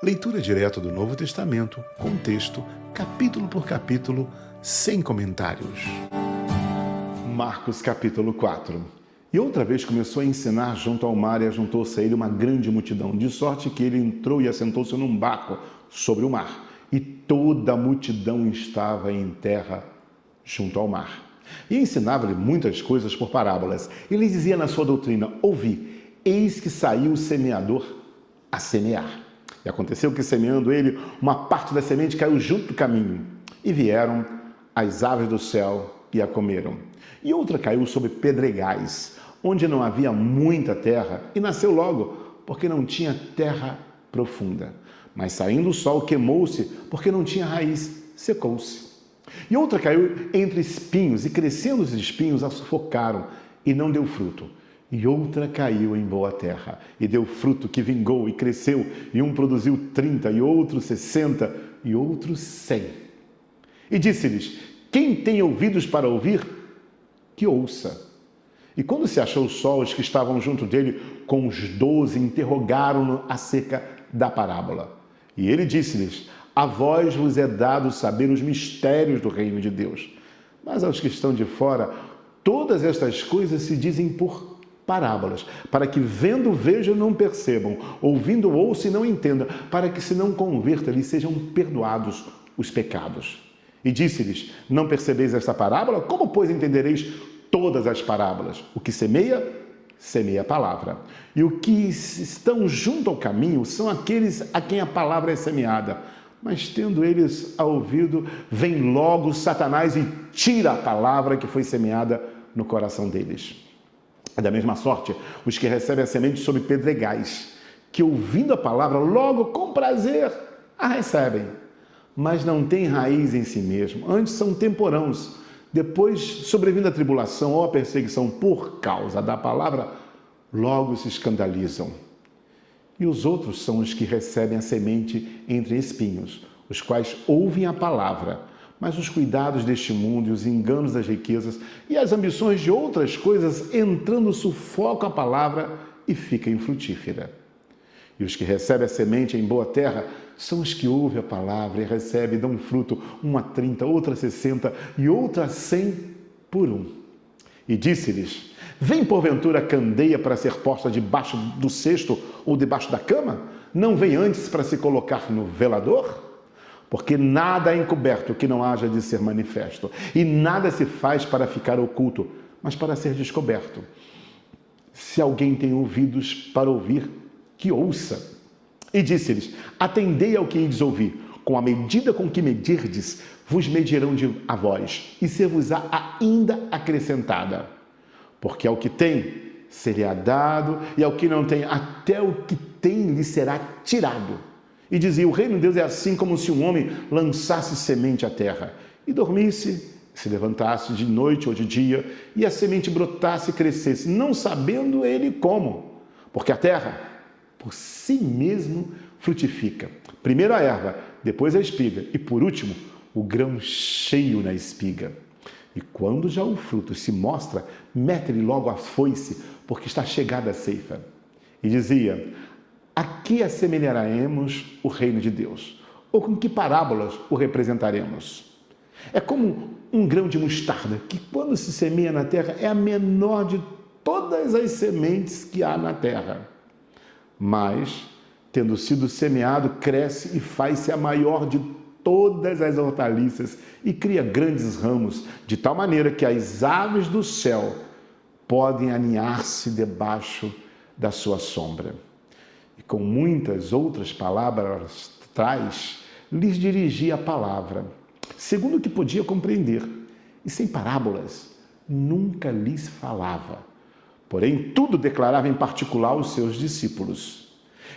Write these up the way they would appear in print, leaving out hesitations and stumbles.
Leitura direta do Novo Testamento, com texto, capítulo por capítulo, sem comentários. Marcos capítulo 4. E outra vez começou a ensinar junto ao mar, e ajuntou-se a ele uma grande multidão, de sorte que ele entrou e assentou-se num barco sobre o mar. E toda a multidão estava em terra junto ao mar. E ensinava-lhe muitas coisas por parábolas. Ele dizia na sua doutrina: ouvi, eis que saiu o semeador a semear. E aconteceu que, semeando ele, uma parte da semente caiu junto do caminho, e vieram as aves do céu e a comeram. E outra caiu sobre pedregais, onde não havia muita terra, e nasceu logo, porque não tinha terra profunda. Mas saindo o sol, queimou-se, porque não tinha raiz, secou-se. E outra caiu entre espinhos, e crescendo os espinhos a sufocaram, e não deu fruto. E outra caiu em boa terra, e deu fruto que vingou e cresceu, e um produziu 30, e outro 60, e outro 100. E disse-lhes: quem tem ouvidos para ouvir, que ouça. E quando se achou só, os que estavam junto dele, com os 12, interrogaram-no acerca da parábola. E ele disse-lhes: a vós vos é dado saber os mistérios do reino de Deus. Mas aos que estão de fora, todas estas coisas se dizem por parábolas, para que vendo vejam não percebam, ouvindo ouçam e não entendam, para que se não convertam lhes sejam perdoados os pecados. E disse-lhes: não percebeis esta parábola? Como, pois, entendereis todas as parábolas? O que semeia, semeia a palavra. E o que estão junto ao caminho são aqueles a quem a palavra é semeada. Mas tendo eles a ouvido, vem logo Satanás e tira a palavra que foi semeada no coração deles. É da mesma sorte os que recebem a semente sobre pedregais, que ouvindo a palavra, logo com prazer a recebem, mas não têm raiz em si mesmo, antes são temporãos. Depois, sobrevindo a tribulação ou a perseguição por causa da palavra, logo se escandalizam. E os outros são os que recebem a semente entre espinhos, os quais ouvem a palavra, mas os cuidados deste mundo e os enganos das riquezas e as ambições de outras coisas entrando sufocam a palavra e fica infrutífera. E os que recebem a semente em boa terra são os que ouvem a palavra e recebem e dão fruto, uma 30, outra 60 e outra 100 por um. E disse-lhes: vem porventura a candeia para ser posta debaixo do cesto ou debaixo da cama? Não vem antes para se colocar no velador? Porque nada é encoberto que não haja de ser manifesto, e nada se faz para ficar oculto, mas para ser descoberto. Se alguém tem ouvidos para ouvir, que ouça. E disse-lhes: atendei ao que ides ouvir, com a medida com que medirdes, vos medirão a vós, e ser-vos-á ainda acrescentada. Porque ao que tem, ser-lhe-á dado, e ao que não tem, até o que tem lhe será tirado. E dizia: o reino de Deus é assim como se um homem lançasse semente à terra, e dormisse, se levantasse de noite ou de dia, e a semente brotasse e crescesse, não sabendo ele como. Porque a terra, por si mesmo, frutifica. Primeiro a erva, depois a espiga, e por último, o grão cheio na espiga. E quando já o fruto se mostra, mete-lhe logo a foice, porque está chegada a ceifa. E dizia: a que assemelharemos o reino de Deus? Ou com que parábolas o representaremos? É como um grão de mostarda, que quando se semeia na terra é a menor de todas as sementes que há na terra. Mas, tendo sido semeado, cresce e faz-se a maior de todas as hortaliças e cria grandes ramos, de tal maneira que as aves do céu podem aninhar-se debaixo da sua sombra. E com muitas outras palavras atrás, lhes dirigia a palavra, segundo o que podia compreender, e sem parábolas nunca lhes falava. Porém, tudo declarava em particular aos seus discípulos.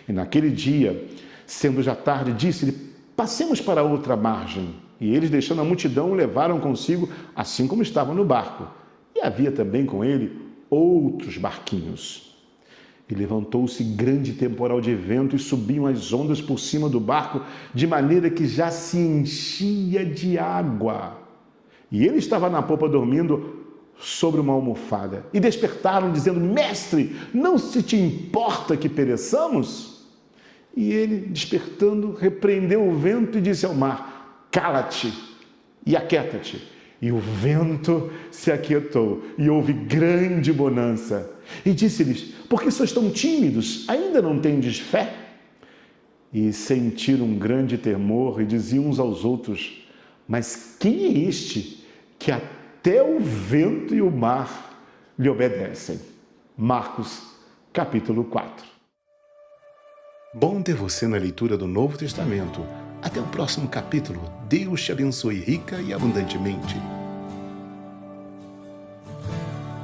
E naquele dia, sendo já tarde, disse-lhe: passemos para outra margem. E eles, deixando a multidão, o levaram consigo, assim como estavam no barco. E havia também com ele outros barquinhos. E levantou-se grande temporal de vento, e subiam as ondas por cima do barco, de maneira que já se enchia de água. E ele estava na popa dormindo sobre uma almofada. E despertaram, dizendo: Mestre, não se te importa que pereçamos? E ele, despertando, repreendeu o vento e disse ao mar: cala-te e aquieta-te. E o vento se aquietou e houve grande bonança. E disse-lhes: por que sois tão tímidos? Ainda não tendes fé? E sentiram um grande temor e diziam uns aos outros: mas quem é este que até o vento e o mar lhe obedecem? Marcos, capítulo 4. Bom ter você na leitura do Novo Testamento. Até o próximo capítulo. Deus te abençoe rica e abundantemente.